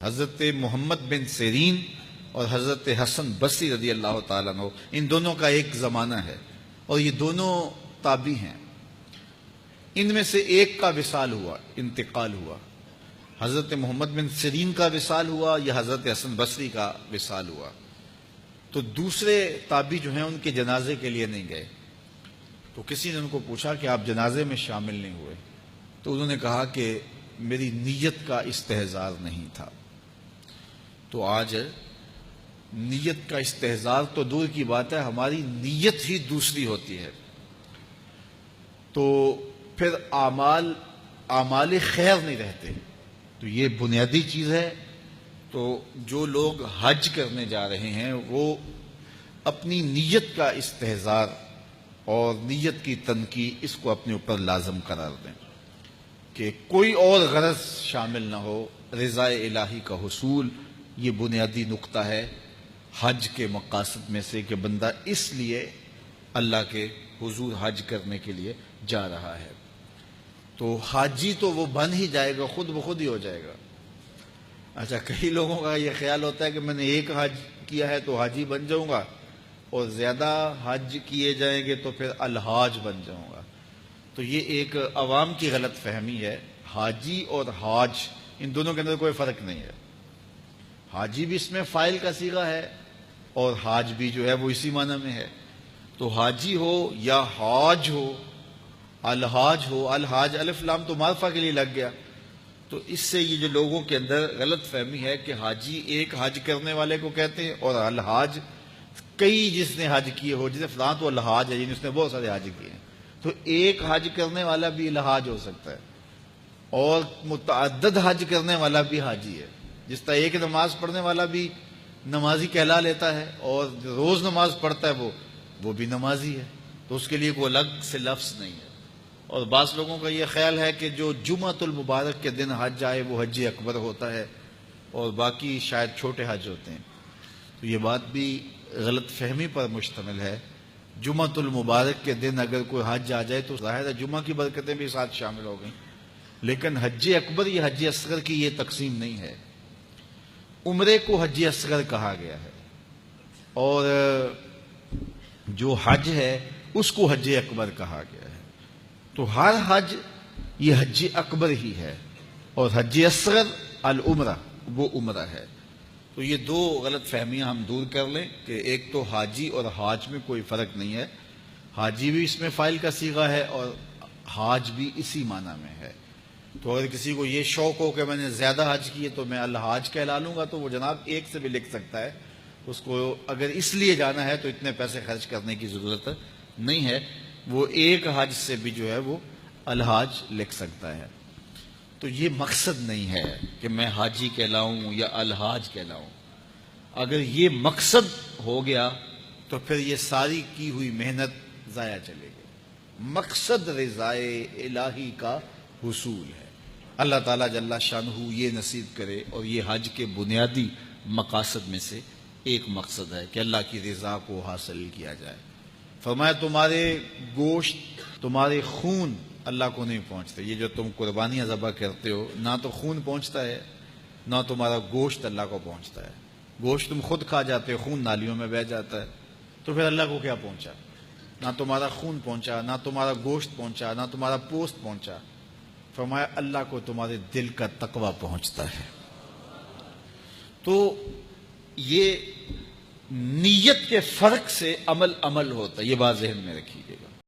حضرت محمد بن سیرین اور حضرت حسن بصری رضی اللہ تعالیٰ عنہ، ان دونوں کا ایک زمانہ ہے اور یہ دونوں تابعی ہیں۔ ان میں سے ایک کا وصال ہوا، انتقال ہوا، حضرت محمد بن سیرین کا وصال ہوا یا حضرت حسن بصری کا وصال ہوا، تو دوسرے تابعی جو ہیں ان کے جنازے کے لیے نہیں گئے۔ تو کسی نے ان کو پوچھا کہ آپ جنازے میں شامل نہیں ہوئے، تو انہوں نے کہا کہ میری نیت کا استحضار نہیں تھا۔ تو آج نیت کا استحضار تو دور کی بات ہے، ہماری نیت ہی دوسری ہوتی ہے، تو پھر اعمال خیر نہیں رہتے۔ تو یہ بنیادی چیز ہے۔ تو جو لوگ حج کرنے جا رہے ہیں وہ اپنی نیت کا استحضار اور نیت کی تنقید اس کو اپنے اوپر لازم قرار دیں کہ کوئی اور غرض شامل نہ ہو، رضا الہی کا حصول یہ بنیادی نقطہ ہے حج کے مقاصد میں سے، کہ بندہ اس لیے اللہ کے حضور حج کرنے کے لیے جا رہا ہے۔ تو حاجی تو وہ بن ہی جائے گا، خود بخود ہی ہو جائے گا۔ اچھا، کئی لوگوں کا یہ خیال ہوتا ہے کہ میں نے ایک حج کیا ہے تو حاجی بن جاؤں گا، اور زیادہ حج کیے جائیں گے تو پھر الحاج بن جاؤں گا۔ تو یہ ایک عوام کی غلط فہمی ہے۔ حاجی اور حاج ان دونوں کے اندر کوئی فرق نہیں ہے۔ حاجی بھی اس میں فاعل کا صیغہ ہے اور حاج بھی جو ہے وہ اسی معنی میں ہے۔ تو حاجی ہو یا حاج ہو، الحاج ہو، الحاج الف لام تو معرفہ کے لیے لگ گیا۔ تو اس سے یہ جو لوگوں کے اندر غلط فہمی ہے کہ حاجی ایک حج کرنے والے کو کہتے ہیں اور الحاج کئی جس نے حج کیے ہو، جیسے فلاں تو الحاج ہے یعنی اس نے بہت سارے حج کیے ہیں۔ تو ایک حج کرنے والا بھی الحاج ہو سکتا ہے اور متعدد حج کرنے والا بھی حاجی ہے۔ جس طرح ایک نماز پڑھنے والا بھی نمازی کہلا لیتا ہے اور روز نماز پڑھتا ہے وہ بھی نمازی ہے، تو اس کے لیے کوئی الگ سے لفظ نہیں ہے۔ اور بعض لوگوں کا یہ خیال ہے کہ جو جمعۃ المبارک کے دن حج آئے وہ حج اکبر ہوتا ہے اور باقی شاید چھوٹے حج ہوتے ہیں۔ تو یہ بات بھی غلط فہمی پر مشتمل ہے۔ جمعۃ المبارک کے دن اگر کوئی حج آ جائے تو ظاہر ہے جمعہ کی برکتیں بھی ساتھ شامل ہو گئیں، لیکن حج اکبر یا حج اصغر کی یہ تقسیم نہیں ہے۔ عمرے کو حج اصغر کہا گیا ہے اور جو حج ہے اس کو حج اکبر کہا گیا ہے۔ تو ہر حج یہ حج اکبر ہی ہے اور حج اصغر العمرہ وہ عمرہ ہے۔ تو یہ دو غلط فہمیاں ہم دور کر لیں کہ ایک تو حاجی اور حاج میں کوئی فرق نہیں ہے، حاجی بھی اس میں فاعل کا صیغہ ہے اور حاج بھی اسی معنی میں ہے۔ تو اگر کسی کو یہ شوق ہو کہ میں نے زیادہ حج کیے تو میں الحاج کہلا لوں گا، تو وہ جناب ایک سے بھی لکھ سکتا ہے۔ اس کو اگر اس لیے جانا ہے تو اتنے پیسے خرچ کرنے کی ضرورت نہیں ہے، وہ ایک حج سے بھی جو ہے وہ الحاج لکھ سکتا ہے۔ تو یہ مقصد نہیں ہے کہ میں حاجی کہلاؤں یا الحاج کہلاؤں۔ اگر یہ مقصد ہو گیا تو پھر یہ ساری کی ہوئی محنت ضائع چلے گی۔ مقصد رضائے الہی کا حصول ہے۔ اللہ تعالیٰ جل شانہ یہ نصیب کرے، اور یہ حج کے بنیادی مقاصد میں سے ایک مقصد ہے کہ اللہ کی رضا کو حاصل کیا جائے۔ فرمایا تمہارے گوشت، تمہارے خون اللہ کو نہیں پہنچتے۔ یہ جو تم قربانیاں ذبح کرتے ہو، نہ تو خون پہنچتا ہے نہ تمہارا گوشت اللہ کو پہنچتا ہے۔ گوشت تم خود کھا جاتے ہو، خون نالیوں میں بہہ جاتا ہے، تو پھر اللہ کو کیا پہنچا؟ نہ تمہارا خون پہنچا، نہ تمہارا گوشت پہنچا، نہ تمہارا پوست پہنچا۔ فرمایا اللہ کو تمہارے دل کا تقوی پہنچتا ہے۔ تو یہ نیت کے فرق سے عمل ہوتا ہے، یہ بات ذہن میں رکھیے۔